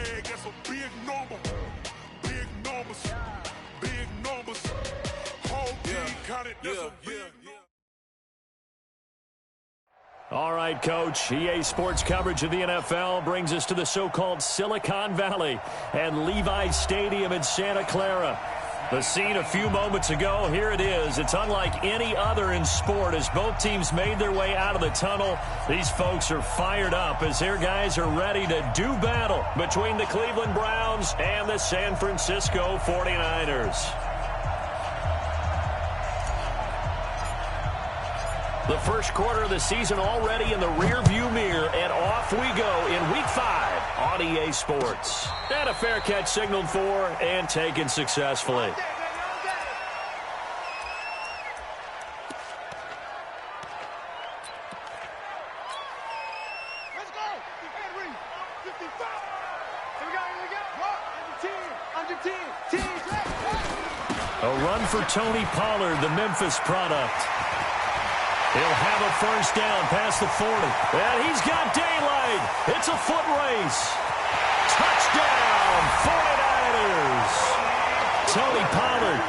bag, that's a big number. Big numbers. Big numbers. Whole team counted, that's a big number. All right, Coach. EA Sports coverage of the NFL brings us to the so-called Silicon Valley and Levi Stadium in Santa Clara. The scene a few moments ago, here it is. It's unlike any other in sport as both teams made their way out of the tunnel. These folks are fired up as their guys are ready to do battle between the Cleveland Browns and the San Francisco 49ers. The first quarter of the season already in the rearview mirror, and off we go in Week 5 on EA Sports. And a fair catch signaled for and taken successfully. Let's go! Henry! 55! Here we go! Under 10! A run for Tony Pollard, the Memphis product. He'll have a first down past the 40. And he's got daylight. It's a foot race. Touchdown, 49ers. Tony Pollard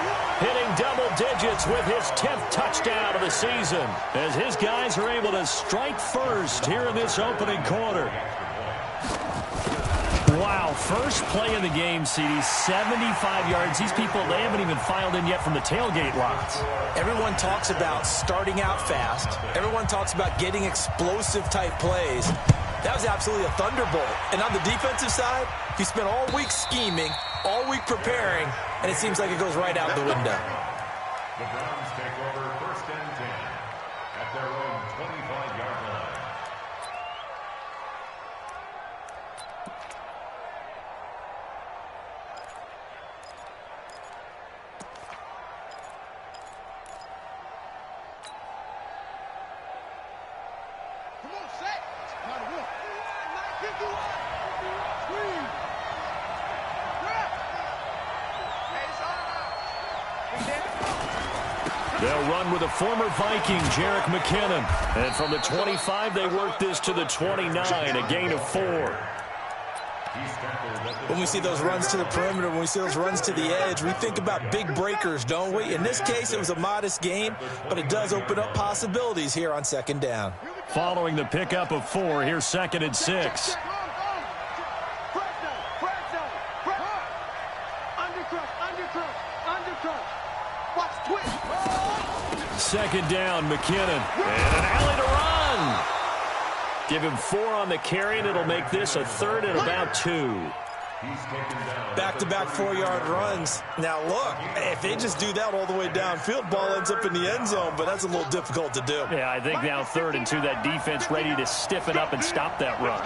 hitting double digits with his 10th touchdown of the season as his guys are able to strike first here in this opening quarter. Wow, first play of the game, CD, 75 yards. These people, they haven't even filed in yet from the tailgate lots. Everyone talks about starting out fast. Everyone talks about getting explosive-type plays. That was absolutely a thunderbolt. And on the defensive side, he spent all week scheming, all week preparing, and it seems like it goes right out the window. The Browns take over first and 10 at their own 25-yard line. They'll run with a former Viking, Jerick McKinnon. And from the 25, they work this to the 29, a gain of 4. When we see those runs to the perimeter, when we see those runs to the edge, we think about big breakers, don't we? In this case, it was a modest gain, but it does open up possibilities here on second down. Following the pickup of 4, here's 2nd and 6. Second down, McKinnon. And an alley to run. Give him 4 on the carry, and it'll make this a 3rd and about 2. Back-to-back 4-yard runs. Now, look, if they just do that all the way downfield, ball ends up in the end zone, but that's a little difficult to do. Yeah, I think now 3rd and 2, that defense ready to stiffen up and stop that run.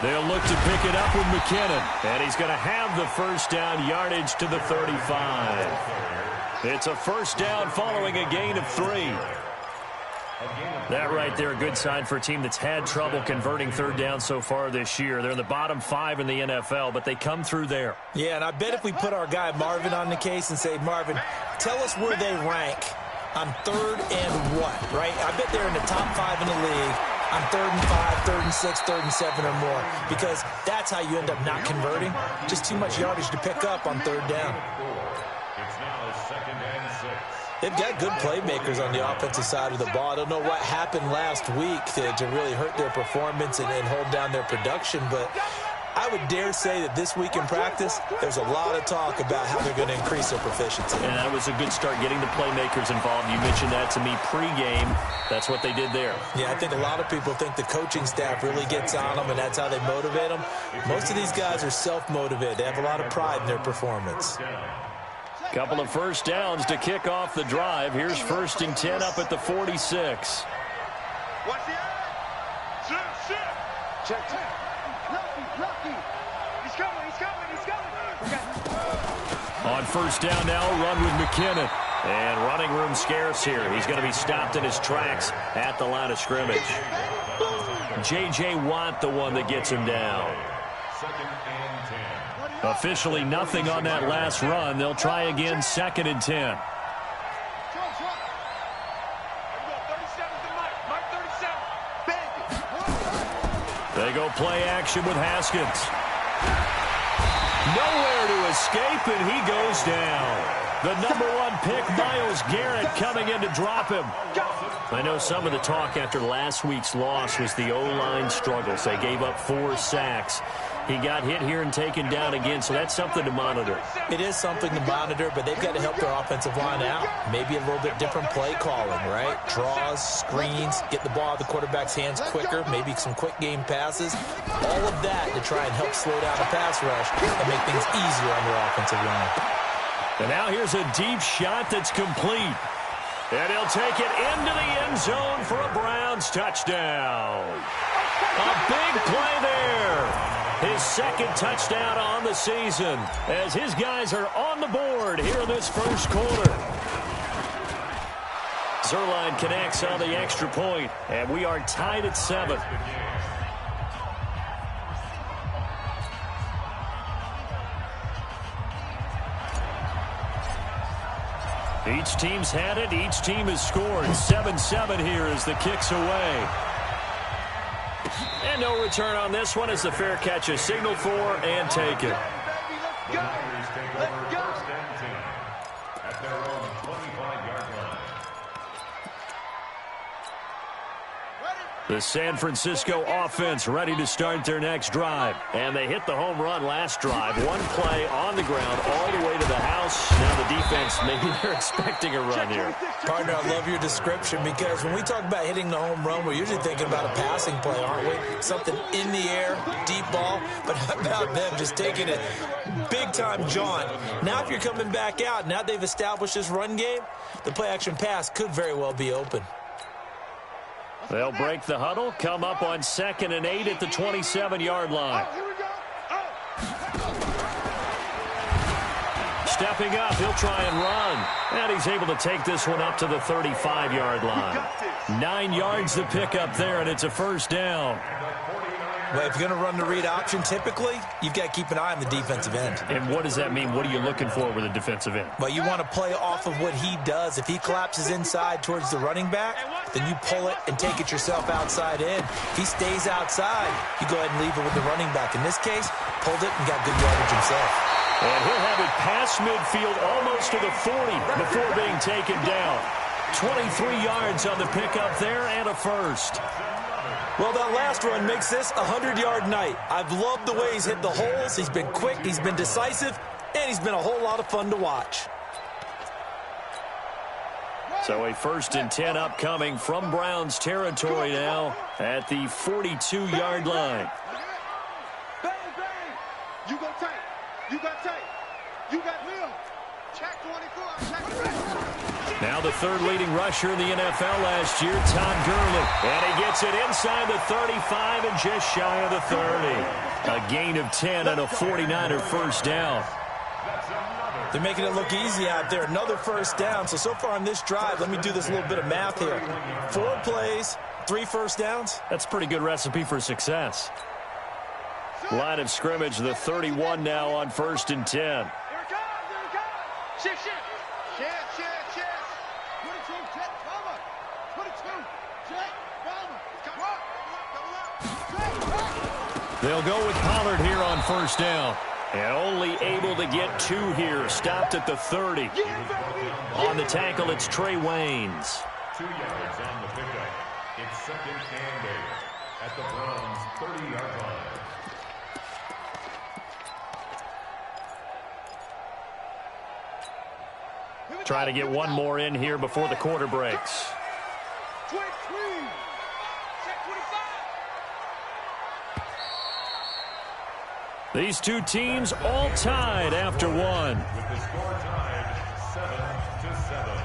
They'll look to pick it up with McKinnon, and he's going to have the first down yardage to the 35. It's a first down following a gain of 3. That right there, a good sign for a team that's had trouble converting third down so far this year. They're in the bottom 5 in the NFL, but they come through there. Yeah, and I bet if we put our guy Marvin on the case and say, Marvin, tell us where they rank on 3rd and what, right? I bet they're in the top 5 in the league on 3rd and 5, 3rd and 6, 3rd and 7 or more, because that's how you end up not converting. Just too much yardage to pick up on 3rd down. It's now 2nd and 6. They've got good playmakers on the offensive side of the ball. I don't know what happened last week to really hurt their performance and hold down their production, but I would dare say that this week in practice, there's a lot of talk about how they're going to increase their proficiency. And that was a good start, getting the playmakers involved. You mentioned that to me pregame. That's what they did there. Yeah, I think a lot of people think the coaching staff really gets on them, and that's how they motivate them. Most of these guys are self-motivated. They have a lot of pride in their performance. Couple of first downs to kick off the drive. Here's 1st and 10 up at the 46. Watch the check. Lucky. He's coming. On first down now, run with McKinnon. And running room scarce here. He's going to be stopped in his tracks at the line of scrimmage. J.J. Watt, the one that gets him down. 2nd and 10. Officially nothing on that last run. They'll try again, 2nd and 10. The They go play action with Haskins. Nowhere to escape, and he goes down. The #1 pick, Myles Garrett, coming in to drop him. I know some of the talk after last week's loss was the O-line struggles. They gave up 4 sacks. He got hit here and taken down again, so that's something to monitor. It is something to monitor, but they've got to help their offensive line out. Maybe a little bit different play calling, right? Draws, screens, get the ball out of the quarterback's hands quicker, maybe some quick game passes. All of that to try and help slow down the pass rush and make things easier on their offensive line. And now here's a deep shot that's complete. And he'll take it into the end zone for a Browns touchdown. A big play there. His second touchdown on the season as his guys are on the board here in this first quarter. Zuerlein connects on the extra point, and we are tied at 7. Each team's had it. Each team has scored. 7-7 here as the kick's away. And no return on this one as the fair catch is signaled for and taken. The Niners take over 1st and 10 at their own 25-yard line. The San Francisco offense ready to start their next drive. And they hit the home run last drive. One play on the ground all the way to the house. Now the defense, maybe they're expecting a run here. Partner, I love your description because when we talk about hitting the home run, we're usually thinking about a passing play, aren't we? Something in the air, deep ball. But how about them just taking a big-time jaunt? Now if you're coming back out, now they've established this run game, the play-action pass could very well be open. They'll break the huddle, come up on 2nd and 8 at the 27-yard line. Stepping up, he'll try and run. And he's able to take this one up to the 35-yard line. 9 yards to pick up there, and it's a first down. Well, if you're going to run the read option, typically, you've got to keep an eye on the defensive end. And what does that mean? What are you looking for with a defensive end? Well, you want to play off of what he does. If he collapses inside towards the running back, then you pull it and take it yourself outside in. If he stays outside, you go ahead and leave it with the running back. In this case, pulled it and got good yardage himself. And he'll have it past midfield almost to the 40 before being taken down. 23 yards on the pickup there and a first. Well, that last run makes this a 100-yard night. I've loved the way he's hit the holes. He's been quick, he's been decisive, and he's been a whole lot of fun to watch. So a 1st and 10 upcoming from Browns territory now at the 42-yard line. Bang, bang. You go tight. You got tight. You got Lil. Check 24. Check 24. Now the 3rd leading rusher in the NFL last year, Todd Gurley. And he gets it inside the 35 and just shy of the 30. A gain of 10 and a 49er first down. They're making it look easy out there. Another first down. So far on this drive, let me do this little bit of math here. 4 plays, 3 first downs. That's a pretty good recipe for success. Line of scrimmage, the 31 now on 1st and 10. Here it comes. Here it comes. Shift, shift. Shift, shift, shift. 22, jet, cover. 22, jet, cover. Come up. They'll go with Pollard here on first down. And only able to get 2 here. Stopped at the 30. On the tackle, it's Trey Waynes. 2 yards on the pickup. It's 2nd and 8 at the Browns' 30-yard line. Try to get one more in here before the quarter breaks. 23. Check 25. These two teams all tied after one. With the score tied 7-7.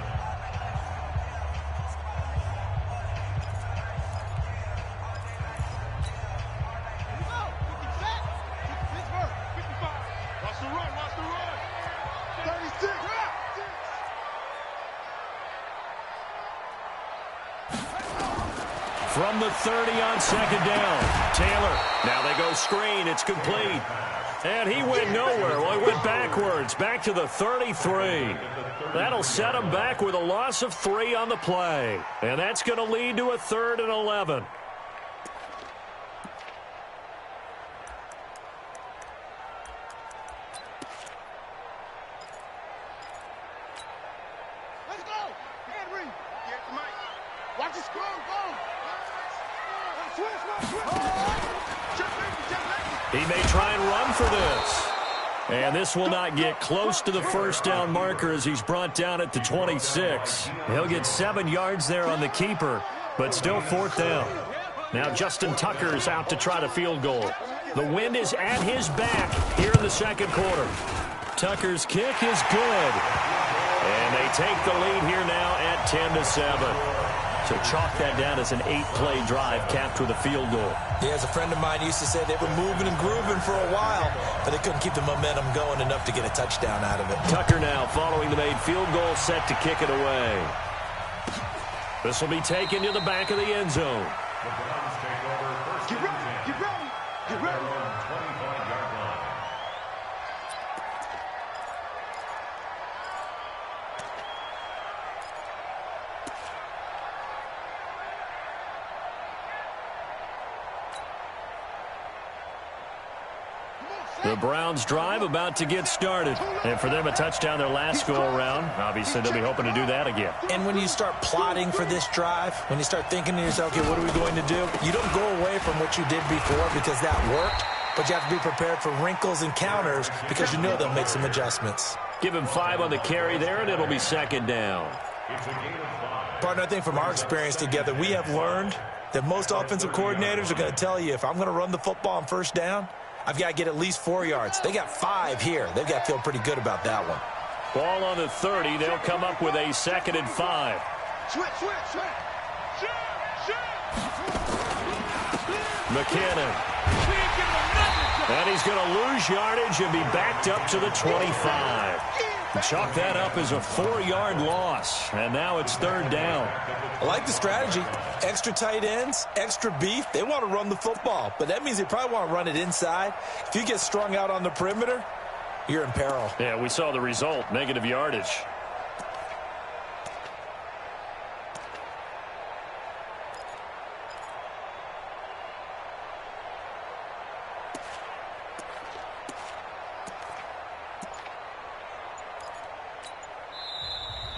Watch the run, watch the run. 36. From the 30 on 2nd down. Taylor. Now they go screen. It's complete. And he went nowhere. Well, he went backwards. Back to the 33. That'll set him back with a loss of 3 on the play. And that's going to lead to a 3rd and 11. Watch it scroll, go. He may try and run for this. And this will not get close to the first down marker as he's brought down at the 26. He'll get 7 yards there on the keeper, but still 4th down. Now Justin Tucker's out to try the field goal. The wind is at his back here in the second quarter. Tucker's kick is good. And they take the lead here now at 10-7. So chalk that down as an 8-play drive capped with a field goal. Yeah, as a friend of mine used to say, they were moving and grooving for a while, but they couldn't keep the momentum going enough to get a touchdown out of it. Tucker now following the made field goal, set to kick it away. This will be taken to the back of the end zone. The Browns take over first and 10. Get ready. Get ready. Their own 25-yard line. The Browns drive about to get started. And for them, a touchdown their last go-around. Obviously, they'll be hoping to do that again. And when you start plotting for this drive, when you start thinking to yourself, okay, what are we going to do? You don't go away from what you did before because that worked, but you have to be prepared for wrinkles and counters because you know they'll make some adjustments. Give him 5 on the carry there, and it'll be 2nd down. It's a gain of 5. Partner, I think from our experience together, we have learned that most offensive coordinators are going to tell you, if I'm going to run the football on first down, I've got to get at least 4 yards. They got 5 here. They've got to feel pretty good about that one. Ball on the 30. They'll come up with a 2nd and 5. McKinnon. And he's going to lose yardage and be backed up to the 25. Chalk that up as a 4-yard loss. And now it's 3rd down. I like the strategy. Extra tight ends, extra beef. They want to run the football, but that means they probably want to run it inside. If you get strung out on the perimeter, you're in peril. Yeah, we saw the result, negative yardage.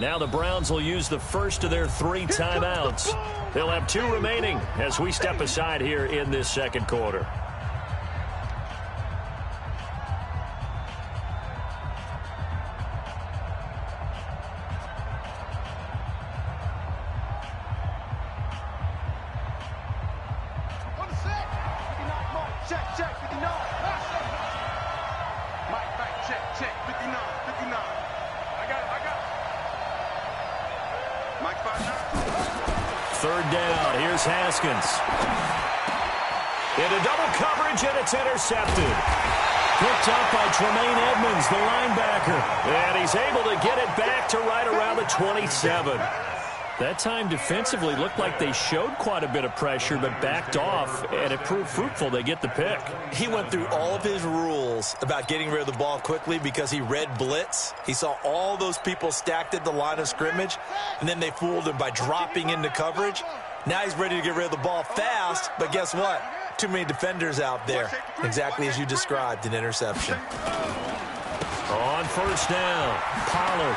Now the Browns will use the first of their 3 timeouts. They'll have 2 remaining as we step aside here in this second quarter. Check, 59. Mike, check, 59. I got it. Mike, 5-9. 3rd down. Here's Haskins. Into double coverage, and it's intercepted. Picked up by Tremaine Edmonds, the linebacker. And he's able to get it back to right around the 27. That time defensively looked like they showed quite a bit of pressure but backed off, and it proved fruitful. They get the pick. He went through all of his rules about getting rid of the ball quickly because he read blitz. He saw all those people stacked at the line of scrimmage, and then they fooled him by dropping into coverage. Now he's ready to get rid of the ball fast, but guess what? Too many defenders out there. Exactly as you described, an interception. On 1st down, Pollard.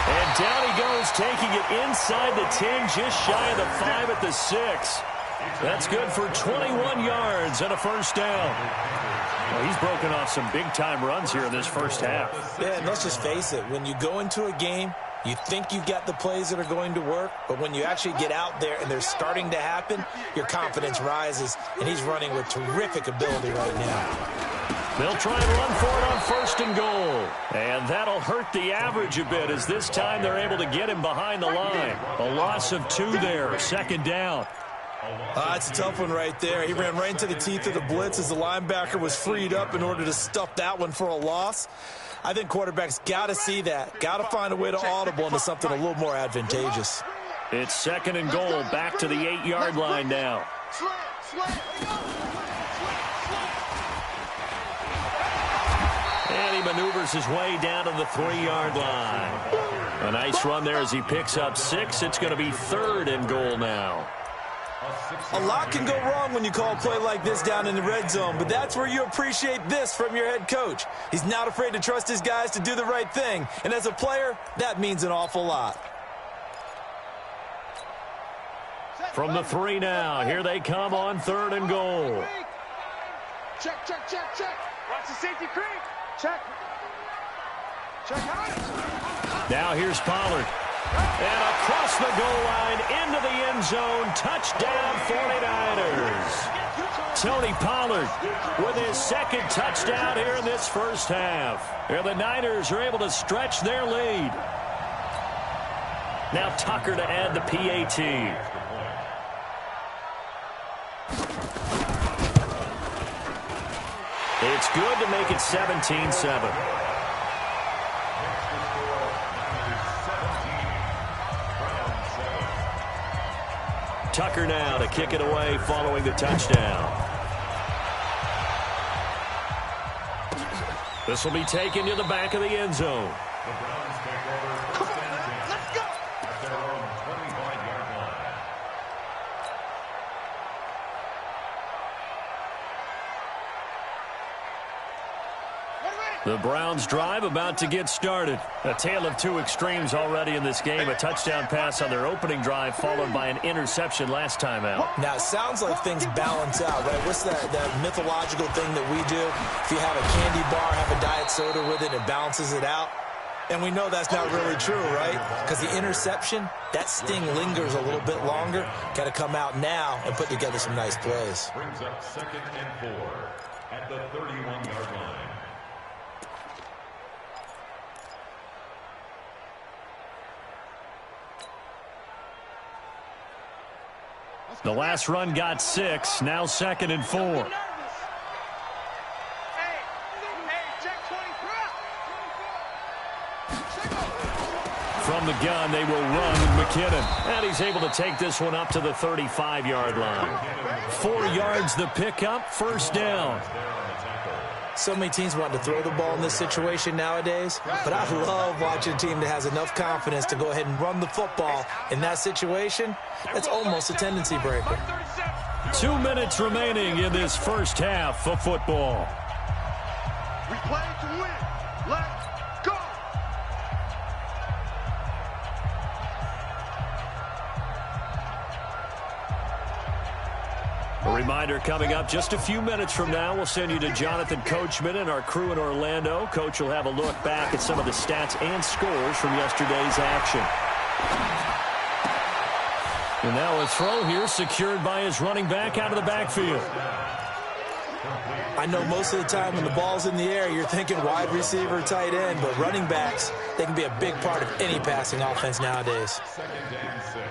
And down he goes, taking it inside the 10, just shy of the 5 at the 6. That's good for 21 yards and a 1st down. Well, he's broken off some big-time runs here in this first half. Yeah, and let's just face it. When you go into a game, you think you've got the plays that are going to work, but when you actually get out there and they're starting to happen, your confidence rises, and he's running with terrific ability right now. They'll try and run for it on 1st and goal. And that'll hurt the average a bit as this time they're able to get him behind the line. A loss of 2 there, 2nd down. That's a tough one right there. He ran right into the teeth of the blitz as the linebacker was freed up in order to stuff that one for a loss. I think quarterbacks got to see that. Got to find a way to audible into something a little more advantageous. It's 2nd and goal, back to the 8-yard line now. And he maneuvers his way down to the 3-yard line. A nice run there as he picks up 6. It's going to be 3rd and goal now. A lot can go wrong when you call a play like this down in the red zone, but that's where you appreciate this from your head coach. He's not afraid to trust his guys to do the right thing, and as a player, that means an awful lot. From the 3 now, here they come on 3rd and goal. Check, check, check, check. Watch the safety creep. Check. Check out. Now here's Pollard. And across the goal line into the end zone. Touchdown 49ers. Tony Pollard with his 2nd touchdown here in this first half. And the Niners are able to stretch their lead. Now Tucker to add the PAT. It's good to make it 17-7. Tucker now to kick it away following the touchdown. This will be taken to the back of the end zone. The Browns take over first and 10 Let's go. at their own 25-yard line. The Browns drive about to get started. A tale of 2 extremes already in this game. A touchdown pass on their opening drive followed by an interception last time out. Now, it sounds like things balance out, right? What's that mythological thing that we do? If you have a candy bar, have a diet soda with it, it balances it out. And we know that's not really true, right? Because the interception, that sting lingers a little bit longer. Got to come out now and put together some nice plays. Brings up 2nd and 4 at the 31-yard line. The last run got 6. Now 2nd and 4. Hey, check 23. From the gun, they will run with McKinnon. And he's able to take this one up to the 35-yard line. 4 yards the pickup, first down. So many teams want to throw the ball in this situation nowadays, but I love watching a team that has enough confidence to go ahead and run the football. In that situation, that's almost a tendency breaker. 2 minutes remaining in this first half of football. We play to win. Let's go. A reminder coming up just a few minutes from now. We'll send you to Jonathan Coachman and our crew in Orlando. Coach will have a look back at some of the stats and scores from yesterday's action. And now a throw here secured by his running back out of the backfield. I know most of the time when the ball's in the air, you're thinking wide receiver, tight end, but running backs, they can be a big part of any passing offense nowadays. 2nd and 6. Set.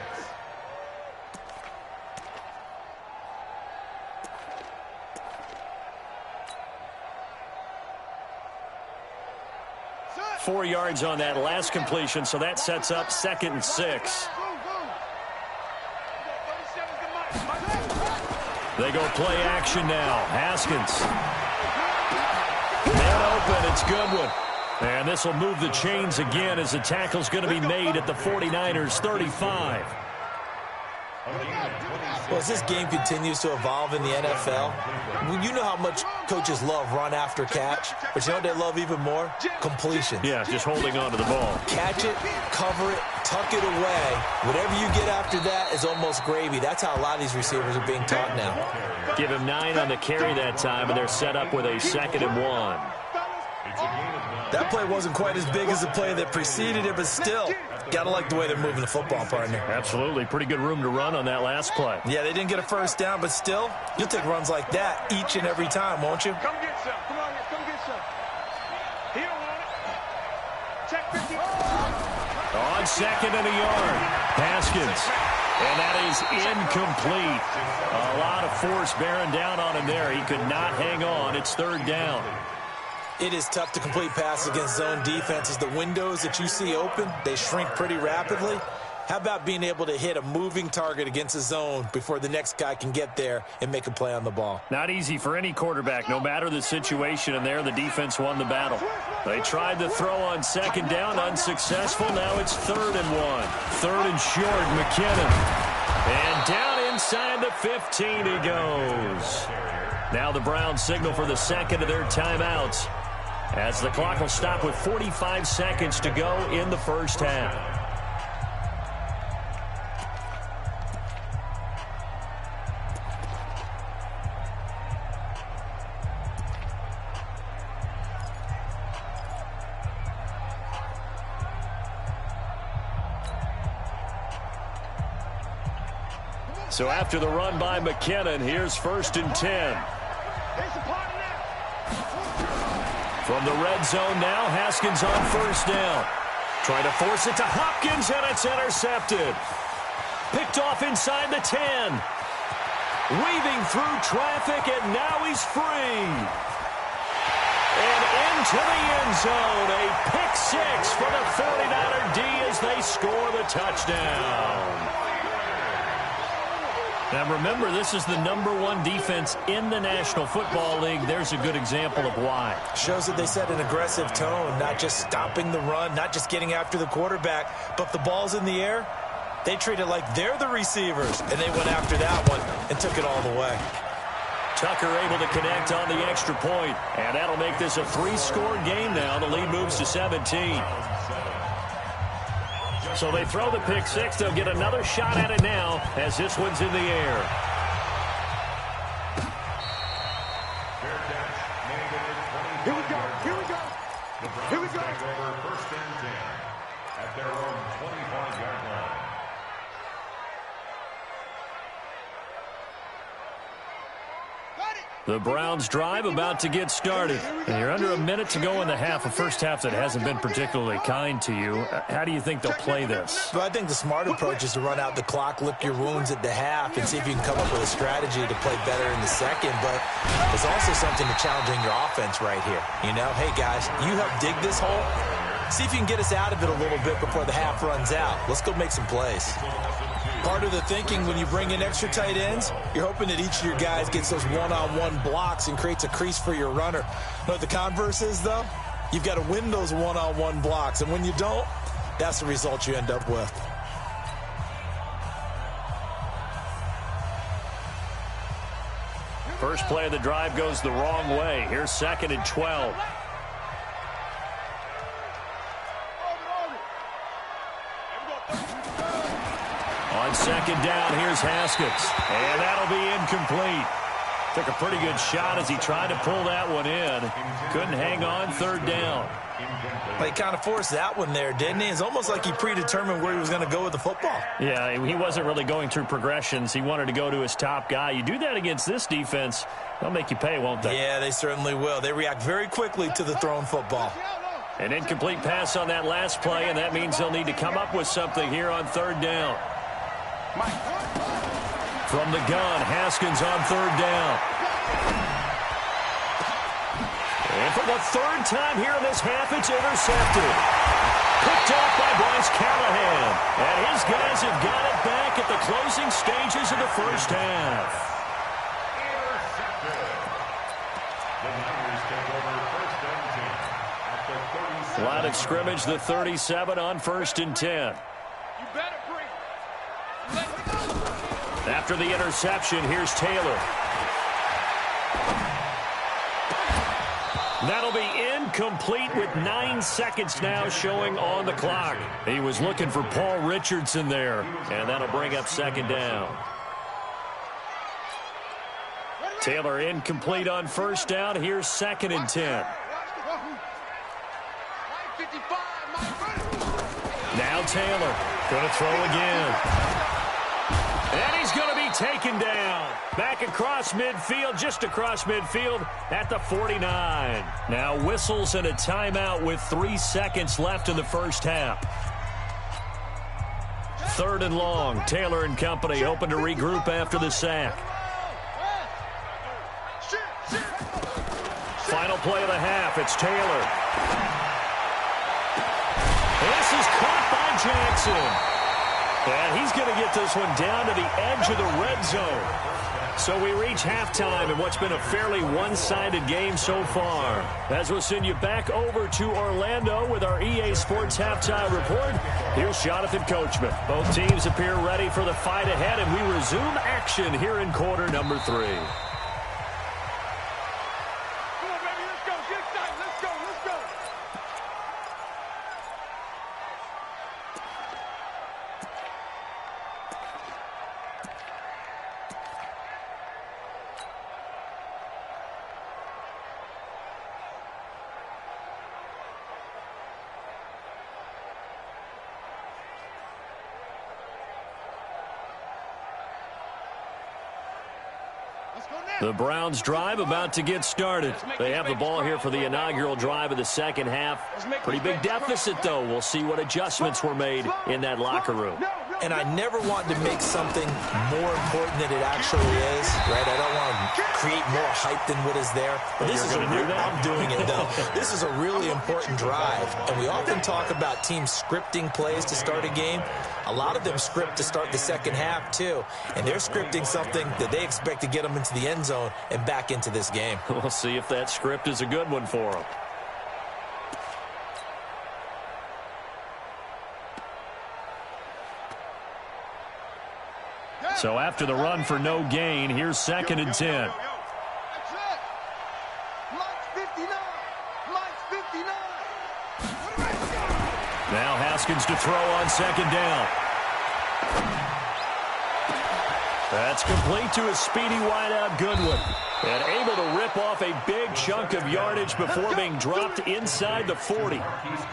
4 yards on that last completion, so that sets up 2nd and 6. They go play action now. Haskins. Man open. It's Goodwin. And this will move the chains again as the tackle's going to be made at the 49ers 35. Well, as this game continues to evolve in the NFL, you know how much coaches love run after catch, but you know what they love even more? Completion. Yeah, just holding on to the ball. Catch it, cover it, tuck it away. Whatever you get after that is almost gravy. That's how a lot of these receivers are being taught now. Give him 9 on the carry that time, and they're set up with a 2nd and 1. That play wasn't quite as big as the play that preceded it, but still, gotta like the way they're moving the football, partner. Absolutely. Pretty good room to run on that last play. Yeah, they didn't get a first down, but still, you'll take runs like that each and every time, won't you? Come get some. Come on, come get some. He don't want it. Check 50. On 2nd and a yard. Haskins. And that is incomplete. A lot of force bearing down on him there. He could not hang on. It's 3rd down. It is tough to complete passes against zone defenses. The windows that you see open, they shrink pretty rapidly. How about being able to hit a moving target against a zone before the next guy can get there and make a play on the ball? Not easy for any quarterback, no matter the situation, and there the defense won the battle. They tried to throw on 2nd down, unsuccessful. Now it's 3rd and 1. 3rd and short, McKinnon. And down inside the 15 he goes. Now the Browns signal for the second of their timeouts, as the clock will stop with 45 seconds to go in the first half. So after the run by McKinnon, here's 1st and 10. From the red zone now, Haskins on 1st down. Trying to force it to Hopkins, and it's intercepted. Picked off inside the 10. Weaving through traffic, and now he's free. And into the end zone. A pick six for the 49er D as they score the touchdown. Now, remember, this is the #1 defense in the National Football League. There's a good example of why. Shows that they set an aggressive tone, not just stopping the run, not just getting after the quarterback, but if the ball's in the air, they treat it like they're the receivers, and they went after that one and took it all the way. Tucker able to connect on the extra point, and that'll make this a 3-score game now. The lead moves to 17. So they throw the pick six. They'll get another shot at it now as this one's in the air. Here we go. Here we go. Here we go. Take over 1st and 10 at their own 25-yard line. The Browns drive about to get started. And you're under a minute to go in the half, a first half that hasn't been particularly kind to you. How do you think they'll play this? Well, I think the smart approach is to run out the clock, lick your wounds at the half, and see if you can come up with a strategy to play better in the second. But there's also something to challenging your offense right here. You know, hey, guys, you help dig this hole. See if you can get us out of it a little bit before the half runs out. Let's go make some plays. Part of the thinking when you bring in extra tight ends, you're hoping that each of your guys gets those one-on-one blocks and creates a crease for your runner. You know what the converse is, though? You've got to win those one-on-one blocks, and when you don't, that's the result you end up with. First play of the drive goes the wrong way. Here's 2nd and 12. On 2nd down, here's Haskins. And that'll be incomplete. Took a pretty good shot as he tried to pull that one in. Couldn't hang on, 3rd down. Well, he kind of forced that one there, didn't he? It's almost like he predetermined where he was going to go with the football. Yeah, he wasn't really going through progressions. He wanted to go to his top guy. You do that against this defense, they'll make you pay, won't they? Yeah, they certainly will. They react very quickly to the thrown football. An incomplete pass on that last play, and that means they'll need to come up with something here on 3rd down. From the gun, Haskins on 3rd down. And for the 3rd time here in this half, it's intercepted. Picked off by Bryce Callahan. And his guys have got it back at the closing stages of the first half. Line of scrimmage, the 37 on 1st and 10. After the interception, here's Taylor. That'll be incomplete with 9 seconds now showing on the clock. He was looking for Paul Richardson there, and that'll bring up 2nd down. Taylor incomplete on 1st down. Here's 2nd and 10. Now Taylor going to throw again. And he's going to be taken down. Back across midfield, just across midfield at the 49. Now whistles and a timeout with 3 seconds left in the first half. 3rd and long. Taylor and company hoping to regroup after the sack. Final play of the half. It's Taylor. This is caught by Jackson. And he's going to get this one down to the edge of the red zone. So we reach halftime in what's been a fairly one-sided game so far. As we'll send you back over to Orlando with our EA Sports Halftime Report, here's Jonathan Coachman. Both teams appear ready for the fight ahead, and we resume action here in quarter number 3. The Browns drive about to get started. They have the ball here for the inaugural drive of the second half. Pretty big deficit, though. We'll see what adjustments were made in that locker room. And I never want to make something more important than it actually is, right? I don't want to create more hype than what is there. But this is I'm doing it, though. This is a really important drive. And we often talk about teams scripting plays to start a game. A lot of them script to start the second half, too. And they're scripting something that they expect to get them into the end zone and back into this game. We'll see if that script is a good one for them. So after the run for no gain, here's 2nd and 10. Now Haskins to throw on 2nd down. That's complete to a speedy wideout Goodwin. And able to rip off a big chunk of yardage before being dropped inside the 40.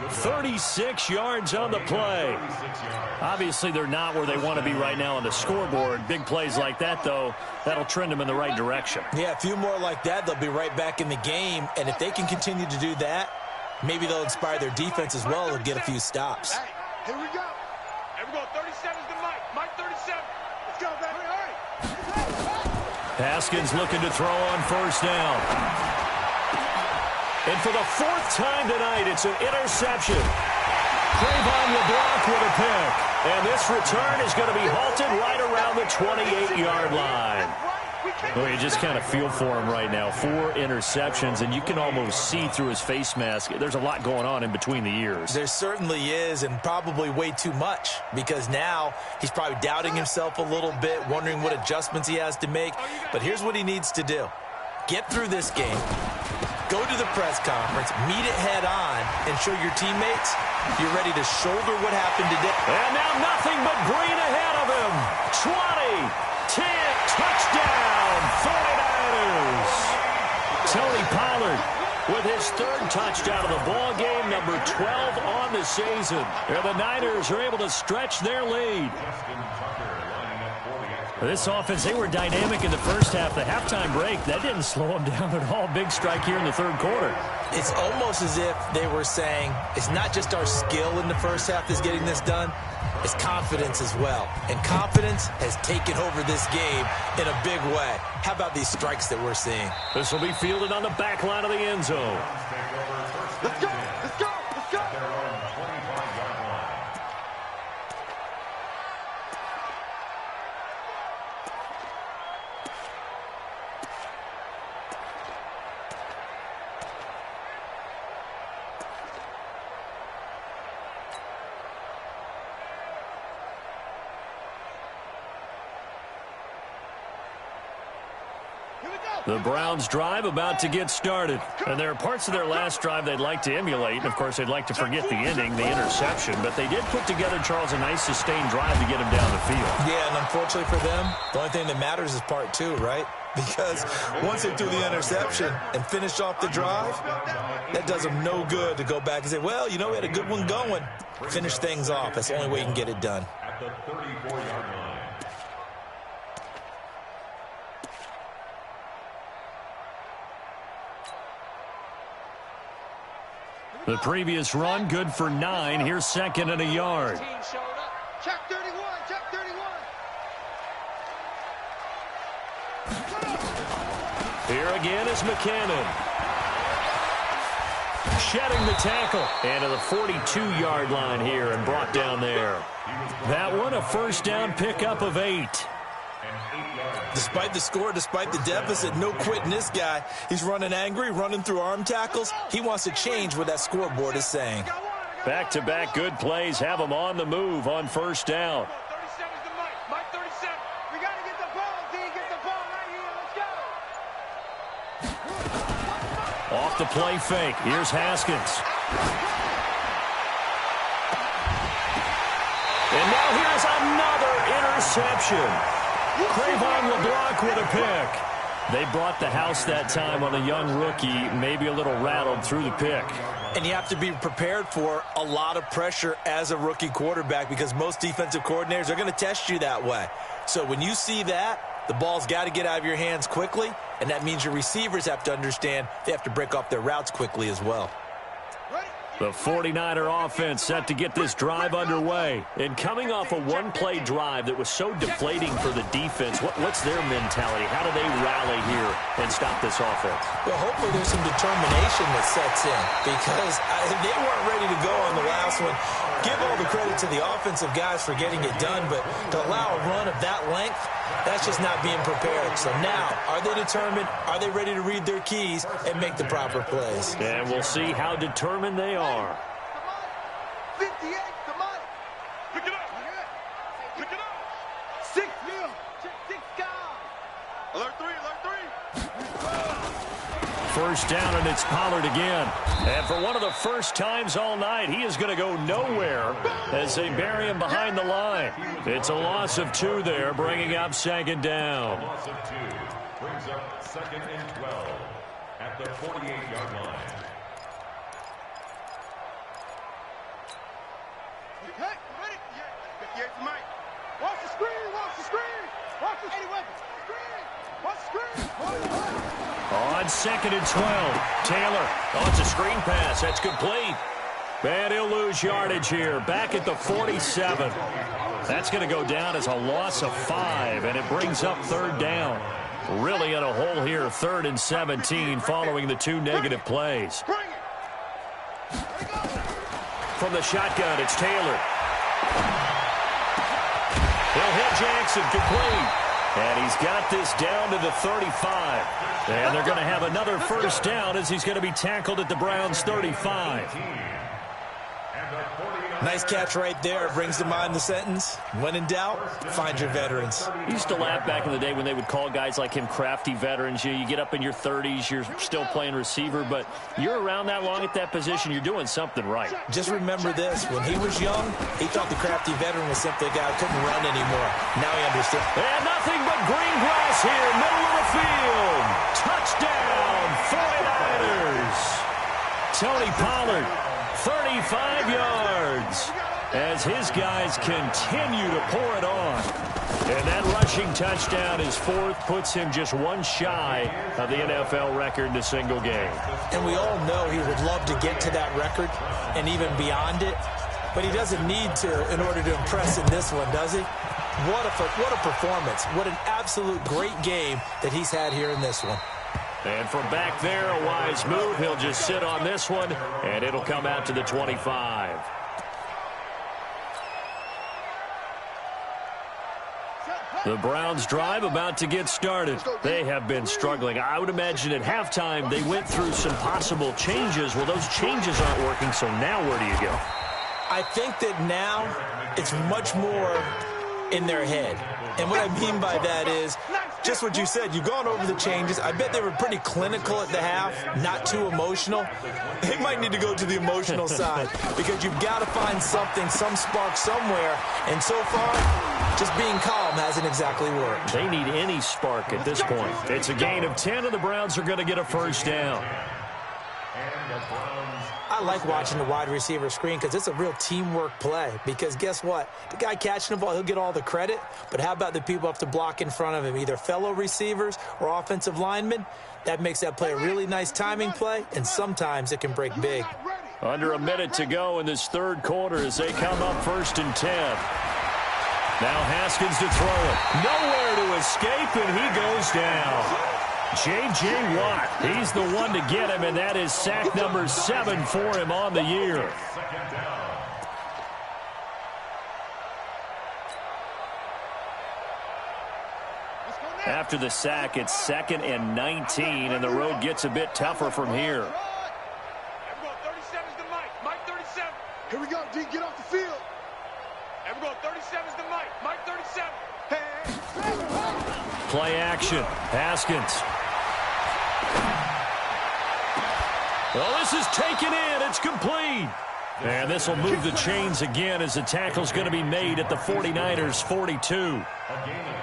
36 yards on the play. Obviously, they're not where they want to be right now on the scoreboard. Big plays like that, though, that'll trend them in the right direction. Yeah, a few more like that, they'll be right back in the game. And if they can continue to do that, maybe they'll inspire their defense as well and get a few stops. Hey, here we go. Here we go. 37's the Mike. Mike 37. Let's go, baby. Hurry. Haskins looking to throw on 1st down. And for the 4th time tonight, it's an interception. Trayvon LeBlanc with a pick. And this return is going to be halted right around the 28-yard line. Well, you just kind of feel for him right now. 4 interceptions, and you can almost see through his face mask. There's a lot going on in between the ears. There certainly is, and probably way too much, because now he's probably doubting himself a little bit, wondering what adjustments he has to make. But here's what he needs to do. Get through this game, go to the press conference, meet it head on, and show your teammates you're ready to shoulder what happened today. And now nothing but green ahead of him. 20, 10, touchdown, 49ers. Tony Pollard with his 3rd touchdown of the ball game, number 12 on the season. And the Niners are able to stretch their lead. This offense, they were dynamic in the first half. The halftime break, that didn't slow them down at all. Big strike here in the 3rd quarter. It's almost as if they were saying, it's not just our skill in the first half that's getting this done, it's confidence as well. And confidence has taken over this game in a big way. How about these strikes that we're seeing? This will be fielded on the back line of the end zone. Let's go. Let's go. Let's go. The Browns drive about to get started. And there are parts of their last drive they'd like to emulate. And, of course, they'd like to forget the ending, the interception. But they did put together, Charles, a nice sustained drive to get him down the field. Yeah, and unfortunately for them, the only thing that matters is part 2, right? Because once they threw the interception and finished off the drive, that does them no good to go back and say, well, you know, we had a good one going. Finish things off. That's the only way you can get it done. At the 34-yard line. The previous run, good for 9. Here's 2nd and a yard. Check 31. Check 31. Here again is McCannon. Shedding the tackle. And to the 42-yard line here and brought down there. That one, a 1st down pickup of 8. Despite the score, despite the deficit, no quitting this guy. He's running angry, running through arm tackles. He wants to change what that scoreboard is saying. Back-to-back good plays have him on the move on first down. 37's the Mike. Mike 37. We got to get the ball, D. Get the ball right here. Let's go. Off the play fake. Here's Haskins. And now here's another interception. Crayvon LeBlanc with a pick. They brought the house that time on a young rookie, maybe a little rattled through the pick. And you have to be prepared for a lot of pressure as a rookie quarterback because most defensive coordinators are going to test you that way. So when you see that, the ball's got to get out of your hands quickly, and that means your receivers have to understand they have to break off their routes quickly as well. The 49er offense set to get this drive underway. And coming off a one-play drive that was so deflating for the defense, what's their mentality? How do they rally here and stop this offense? Well, hopefully there's some determination that sets in because they weren't ready to go on the last one. Give all the credit to the offensive guys for getting it done, but to allow a run of that length, that's just not being prepared. So now, are they determined? Are they ready to read their keys and make the proper plays? And we'll see how determined they are. 58, come on. Pick it up. Pick it up. 6. Six guys. Alert 3, alert 3. First down, and it's Pollard again. And for one of the first times all night, he is going to go nowhere as they bury him behind the line. It's a loss of 2 there, bringing up second down. Loss of 2 brings up 2nd and 12 at the 48-yard line. Hey, ready? 58 to Mike. Watch the screen, watch the screen. Watch the screen. Watch the screen. On 2nd and 12, Taylor. Oh, it's a screen pass. That's complete. And he'll lose yardage here. Back at the 47. That's going to go down as a loss of 5, and it brings up 3rd down. Really in a hole here, 3rd and 17, following the 2 negative plays. From the shotgun, it's Taylor. He'll hit Jackson, complete. And he's got this down to the 35. And they're going to have another first down as he's going to be tackled at the Browns' 35. Nice catch right there. Brings to mind the sentence, when in doubt, find your veterans. I used to laugh back in the day when they would call guys like him crafty veterans. You get up in your 30s, you're still playing receiver, but you're around that long at that position, you're doing something right. Just remember this. When he was young, he thought the crafty veteran was simply a guy who couldn't run anymore. Now he understands. And nothing but green grass here, middle of the field. Touchdown, 49ers. Tony Pollard, 35 yards, as his guys continue to pour it on. And that rushing touchdown is 4th, puts him just 1 shy of the NFL record in a single game. And we all know he would love to get to that record and even beyond it, but he doesn't need to in order to impress in this one, does he? What a performance. What an absolute great game that he's had here in this one. And from back there, a wise move. He'll just sit on this one, and it'll come out to the 25. The Browns drive about to get started. They have been struggling. I would imagine at halftime they went through some possible changes. Well, those changes aren't working, so now where do you go? I think that now it's much more in their head. And what I mean by that is just what you said. You've gone over the changes. I bet they were pretty clinical at the half, not too emotional. They might need to go to the emotional side because you've got to find something, some spark somewhere. And so far, just being calm hasn't exactly worked. They need any spark at this point. It's a gain of 10, and the Browns are going to get a first down. I like watching the wide receiver screen because it's a real teamwork play. Because guess what? The guy catching the ball, he'll get all the credit. But how about the people up to block in front of him, either fellow receivers or offensive linemen? That makes that play a really nice timing play, and sometimes it can break big. Under a minute to go in this 3rd quarter as they come up 1st and 10. Now Haskins to throw it. Nowhere to escape, and he goes down. J.J. Watt, he's the one to get him, and that is sack number 7 for him on the year. After the sack, it's 2nd and 19, and the road gets a bit tougher from here. Everyone, 37's the Mike. Mike 37. Here we go, D. Get off the field. Everyone, 37's the Mike. Mike 37. Play action. Haskins. Well, this is taken in. It's complete. And this will move the chains again as the tackle's going to be made at the 49ers' 42. A gain of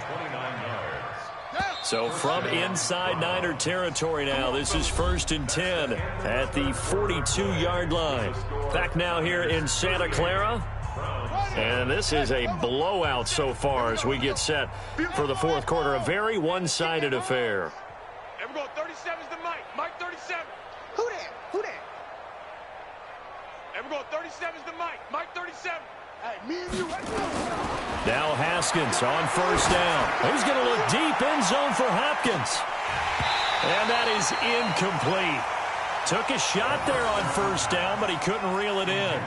29 yards. So from inside Niner territory now, this is 1st and 10 at the 42-yard line. Back now here in Santa Clara. And this is a blowout so far as we get set for the fourth quarter. A very one-sided affair. Everyone, 37's the Mike. Mike 37. Who that? Who that? Everyone, 37's the Mike. Mike 37. Hey, me and you. Now Haskins on 1st down. He's going to look deep end zone for Hopkins. And that is incomplete. Took a shot there on 1st down, but he couldn't reel it in.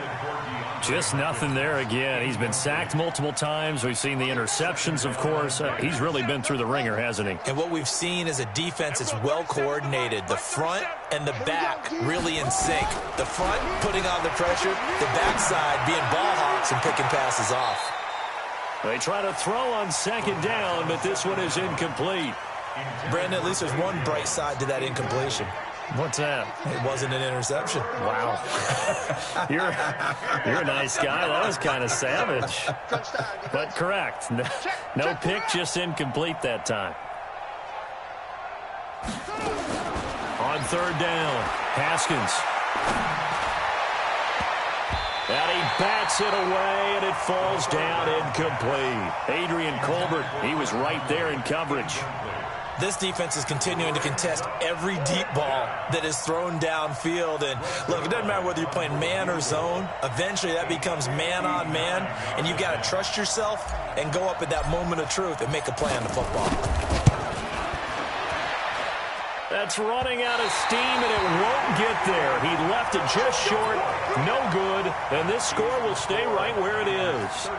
Just nothing there again. He's been sacked multiple times. We've seen the interceptions, of course. He's really been through the ringer, hasn't he? And what we've seen is a defense that's well coordinated. The front and the back really in sync. The front putting on the pressure, the backside being ball hawks and picking passes off. They try to throw on 2nd down, but this one is incomplete. Brandon, at least there's one bright side to that incompletion. What's that? It wasn't an interception. Wow. You're a nice guy. That was kind of savage. But correct. No pick, just incomplete that time. On 3rd down, Haskins. And he bats it away, and it falls down incomplete. Adrian Colbert, he was right there in coverage. This defense is continuing to contest every deep ball that is thrown downfield. And, look, it doesn't matter whether you're playing man or zone. Eventually, that becomes man-on-man, and you've got to trust yourself and go up at that moment of truth and make a play on the football. That's running out of steam, and it won't get there. He left it just short, no good, and this score will stay right where it is.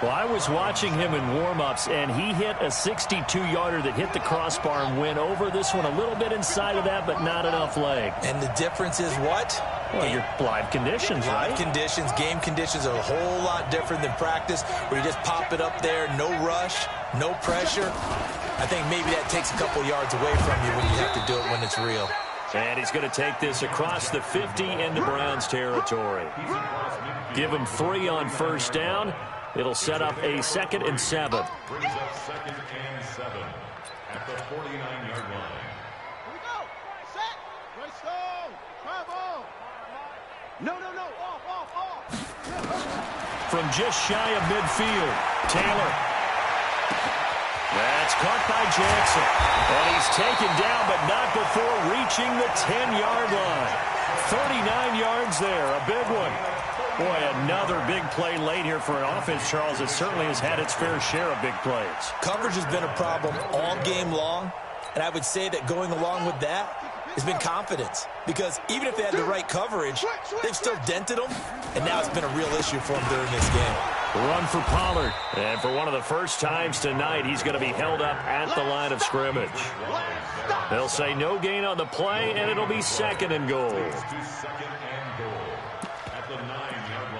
Well, I was watching him in warm-ups, and he hit a 62-yarder that hit the crossbar and went over. This one a little bit inside of that, but not enough leg. And the difference is what? Well, your live conditions, right? Live conditions, game conditions are a whole lot different than practice, where you just pop it up there, no rush, no pressure. I think maybe that takes a couple yards away from you when you have to do it when it's real. And he's going to take this across the 50 into Browns territory. Give him 3 on 1st down. It'll set up a 2nd and 7. Brings up 2nd and 7 at the 49-yard line. Here we go. Set. Right stone. Travel. No. Off. From just shy of midfield, Taylor. That's caught by Jackson. And he's taken down, but not before reaching the 10-yard line. 39 yards there, a big one. Boy, another big play late here for an offense, Charles, that certainly has had its fair share of big plays. Coverage has been a problem all game long, and I would say that going along with that has been confidence. Because even if they had the right coverage, they've still dented them, and now it's been a real issue for them during this game. Run for Pollard. And for one of the first times tonight, he's going to be held up at the line of scrimmage. They'll say no gain on the play, and it'll be 2nd and goal. To 2nd and goal at the 9-yard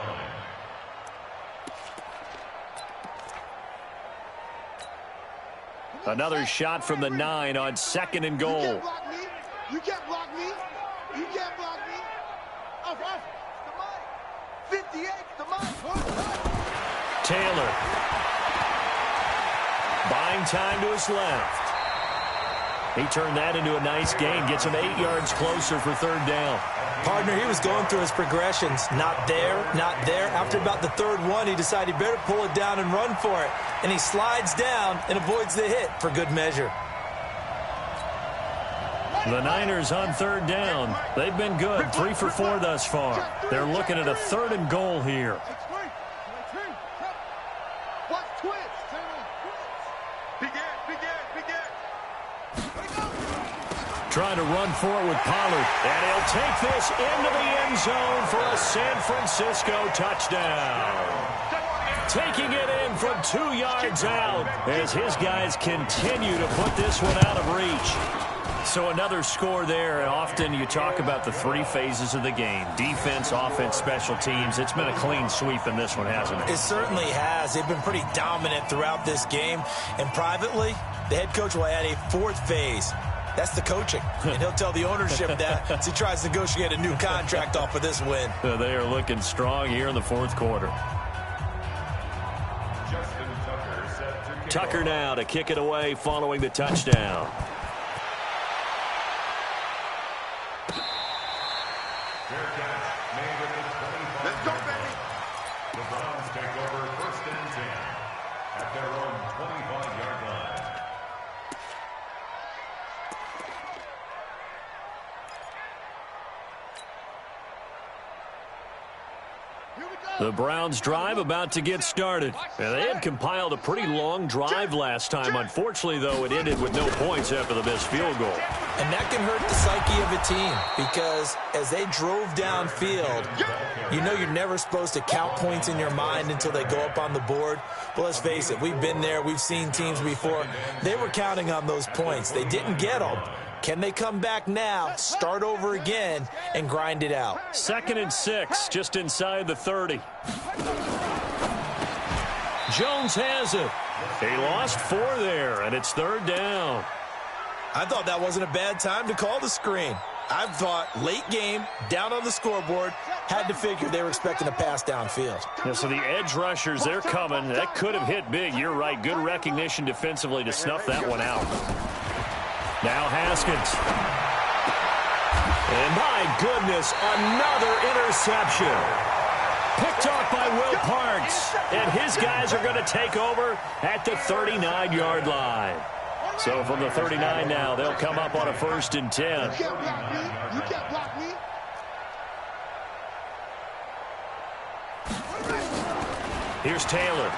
line. Another shot from the 9 on 2nd and goal. You can't block me. You can't block me. Off. The mic. 58, the mic. Taylor. Buying time to his left. He turned that into a nice gain. Gets him 8 yards closer for 3rd down. Partner, he was going through his progressions. Not there, not there. After about the 3rd one, he decided he better pull it down and run for it. And he slides down and avoids the hit for good measure. The Niners on 3rd down. They've been good. 3 for 4 thus far. They're looking at a 3rd and goal here. Trying to run for it with Pollard. And he'll take this into the end zone for a San Francisco touchdown. taking it in from 2 yards out as his guys continue to put this one out of reach. So another score there. Often you talk about the 3 phases of the game: defense, offense, special teams. It's been a clean sweep in this one, hasn't it? It certainly has. They've been pretty dominant throughout this game. And privately, the head coach will add a 4th phase. That's the coaching. And he'll tell the ownership that as he tries to negotiate a new contract off of this win. They are looking strong here in the 4th quarter. Tucker now to kick it away following the touchdown. Let's go, baby. The Browns take over 1st and 10 at their own 25-yard line. The Browns drive about to get started. Now, they had compiled a pretty long drive last time. Unfortunately, though, it ended with no points after the missed field goal. And that can hurt the psyche of a team because as they drove downfield, you know you're never supposed to count points in your mind until they go up on the board. But let's face it, we've been there. We've seen teams before. They were counting on those points. They didn't get them. Can they come back now, start over again, and grind it out? 2nd and 6, just inside the 30. Jones has it. He lost 4 there, and it's 3rd down. I thought that wasn't a bad time to call the screen. I thought late game, down on the scoreboard, had to figure they were expecting a pass downfield. Yeah, so the edge rushers, they're coming. That could have hit big. You're right. Good recognition defensively to snuff that one out. Now Haskins. And my goodness, another interception. Picked off by Will Parks. And his guys are going to take over at the 39-yard line. So from the 39 now, they'll come up on a 1st and 10. You can't block me. You can't block me. Here's Taylor.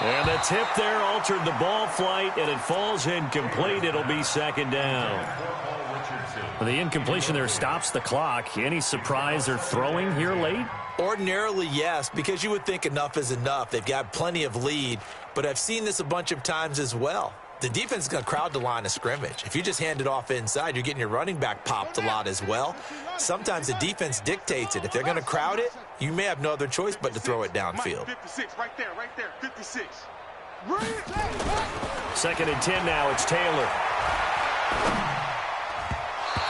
And the tip there altered the ball flight, and it falls incomplete. It'll be 2nd down. The incompletion there stops the clock. Any surprise they're throwing here late? Ordinarily, yes, because you would think enough is enough. They've got plenty of lead, but I've seen this a bunch of times as well. The defense is going to crowd the line of scrimmage. If you just hand it off inside, you're getting your running back popped a lot as well. Sometimes the defense dictates it. If they're going to crowd it, you may have no other choice but to throw it downfield. 56, right there, 56. 2nd and 10 now, it's Taylor.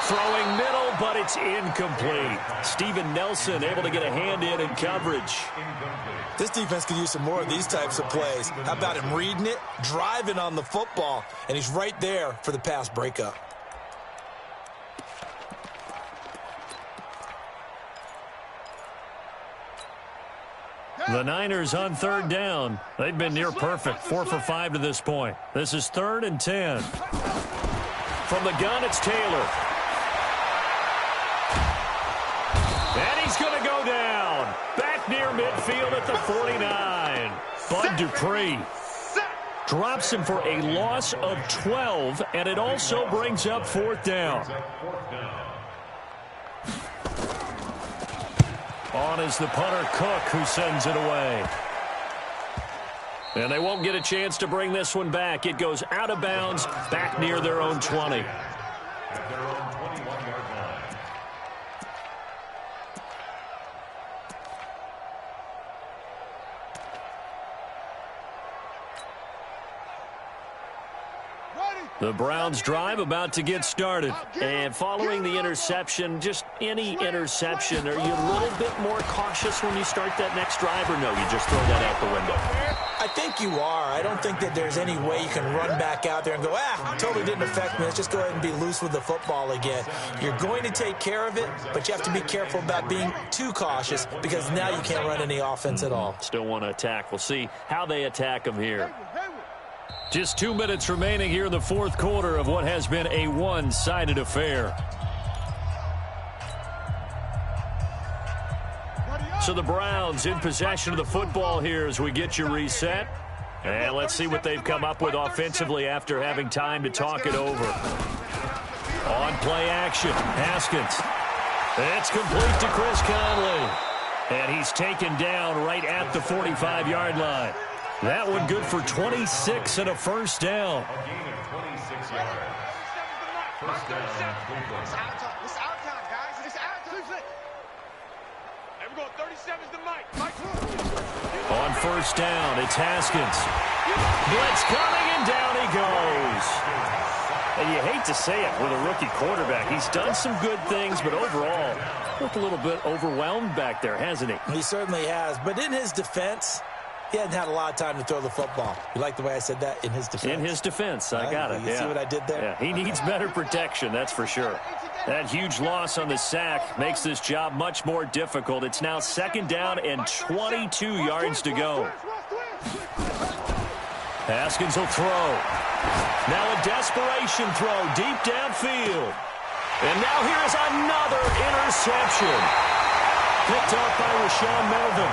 Throwing middle, but it's incomplete. Steven Nelson able to get a hand in coverage. This defense could use some more of these types of plays. How about him reading it, driving on the football, and he's right there for the pass breakup. The Niners on 3rd down. They've been near perfect, 4 for 5 to this point. This is 3rd and 10. From the gun, it's Taylor. And he's going to go down. Back near midfield at the 49. Bud Dupree drops him for a loss of 12, and it also brings up 4th down. On is the punter, Cook, who sends it away. And they won't get a chance to bring this one back. It goes out of bounds, back near their own 20. At their own 21-yard line. The Browns drive about to get started. And following the interception, just any interception, are you a little bit more cautious when you start that next drive, or no, you just throw that out the window? I think you are. I don't think that there's any way you can run back out there and go, totally didn't affect me. Let's just go ahead and be loose with the football again. You're going to take care of it, but you have to be careful about being too cautious because now you can't run any offense at all. Still want to attack. We'll see how they attack them here. Just 2 minutes remaining here in the 4th quarter of what has been a one-sided affair. So the Browns in possession of the football here as we get you reset. And let's see what they've come up with offensively after having time to talk it over. On play action, Haskins. It's complete to Chris Conley. And he's taken down right at the 45-yard line. That one good for 26 and a first down. A gain of 26 yards. First down, Cleveland. It's our time. It's our time, guys. It's our time. Hey, we're going 37's the Mike. On first down, it's Haskins. Blitz coming, and down he goes. And you hate to say it with a rookie quarterback. He's done some good things, but overall, looked a little bit overwhelmed back there, hasn't he? He certainly has. But in his defense, he hadn't had a lot of time to throw the football. You like the way I said that? In his defense? In his defense. I got it. You see what I did there? Yeah, he needs better protection, that's for sure. That huge loss on the sack makes this job much more difficult. It's now second down and 22 yards to go. Haskins will throw. Now a desperation throw deep downfield. And now here is another interception. Picked off by Rashawn Melvin.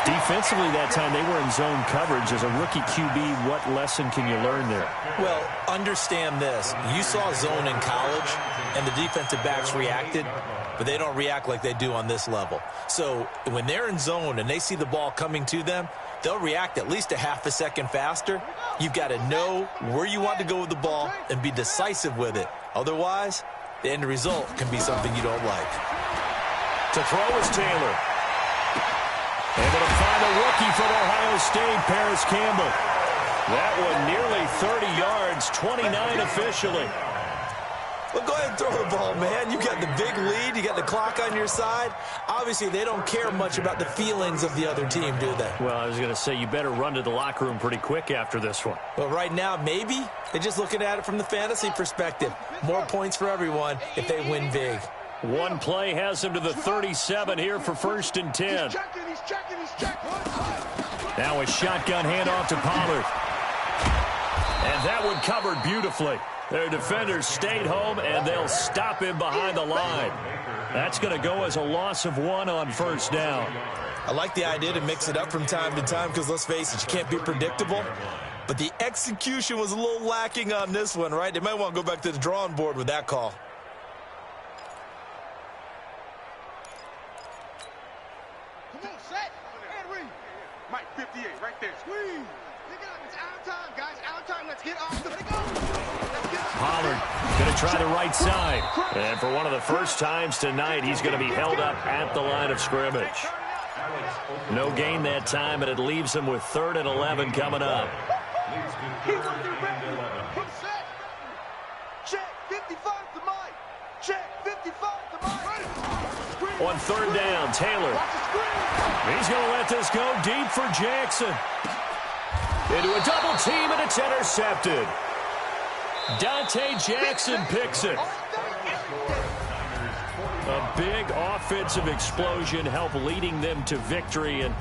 Defensively that time, they were in zone coverage. As a rookie QB, what lesson can you learn there? Well, understand this. You saw zone in college, and the defensive backs reacted, but they don't react like they do on this level. So when they're in zone and they see the ball coming to them, they'll react at least a half a second faster. You've got to know where you want to go with the ball and be decisive with it. Otherwise, the end result can be something you don't like. To throw is Taylor. Able to find a rookie from Ohio State, Paris Campbell. That one nearly 30 yards, 29 officially. Well, go ahead and throw the ball, man. You got the big lead. You got the clock on your side. Obviously, they don't care much about the feelings of the other team, do they? Well, I was going to say, you better run to the locker room pretty quick after this one. Well, right now, maybe. They're just looking at it from the fantasy perspective. More points for everyone if they win big. One play has him to the 37 here for first and 10. Now a shotgun handoff to Pollard. And that one covered beautifully. Their defenders stayed home, and they'll stop him behind the line. That's going to go as a loss of 1 on first down. I like the idea to mix it up from time to time because, let's face it, you can't be predictable. But the execution was a little lacking on this one, right? They might want to go back to the drawing board with that call. Come on, set. And read. Mike, 58, right there. Squeeze. Pick it up. It's our time, guys. Our time. Let's get off the Pollard going to try the right side. And for one of the first times tonight, he's going to be held up at the line of scrimmage. No gain that time, and it leaves him with 3rd and 11 coming up. Check 55 to Mike. Check 55 to Mike. On 3rd down, Taylor. He's going to let this go deep for Jackson. Into a double team, and it's intercepted. Dante Jackson picks it. A big offensive explosion helped leading them to victory. And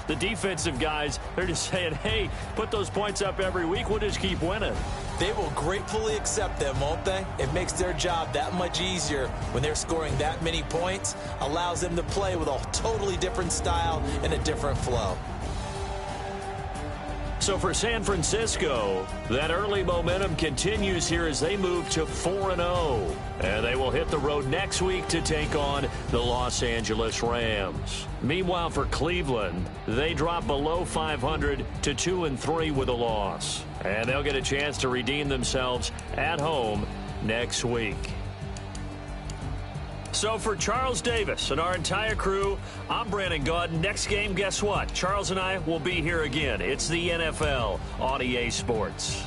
the defensive guys, they're just saying, hey, put those points up every week. We'll just keep winning. They will gratefully accept them, won't they? It makes their job that much easier when they're scoring that many points. Allows them to play with a totally different style and a different flow. So for San Francisco, that early momentum continues here as they move to 4-0. And they will hit the road next week to take on the Los Angeles Rams. Meanwhile, for Cleveland, they drop below 500 to 2-3 with a loss. And they'll get a chance to redeem themselves at home next week. So for Charles Davis and our entire crew, I'm Brandon Gaudin. Next game, guess what? Charles and I will be here again. It's the NFL on EA Sports.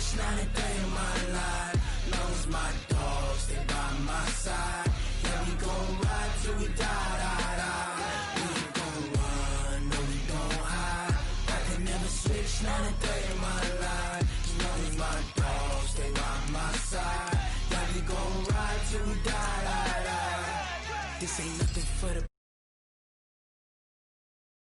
switch, not a day in my life. Long as my dogs, they by my side. Yeah, we gon' ride till we die, die, die. We ain't gon' run, no, we gon' hide. I can never switch, not a day in my life. As long as my dogs, they by my side. Yeah, we gon' ride till we die, die, die. This ain't nothing